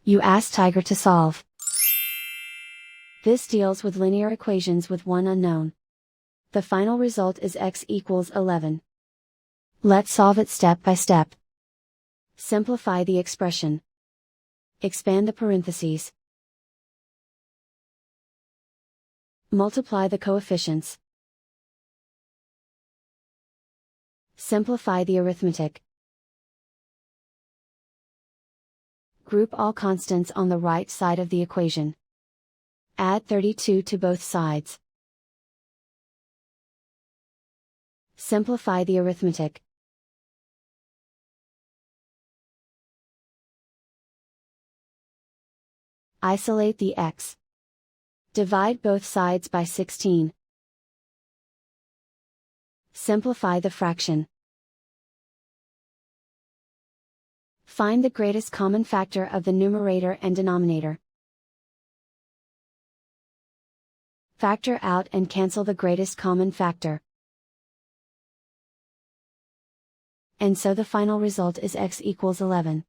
You ask Tiger to solve. This deals with linear equations with one unknown. The final result is x equals 11. Let's solve it step by step. Simplify the expression. Expand the parentheses. Multiply the coefficients. Simplify the arithmetic. Group all constants on the right side of the equation. Add 32 to both sides. Simplify the arithmetic. Isolate the x. Divide both sides by 16. Simplify the fraction. Find the greatest common factor of the numerator and denominator. Factor out and cancel the greatest common factor. And so the final result is x equals 11.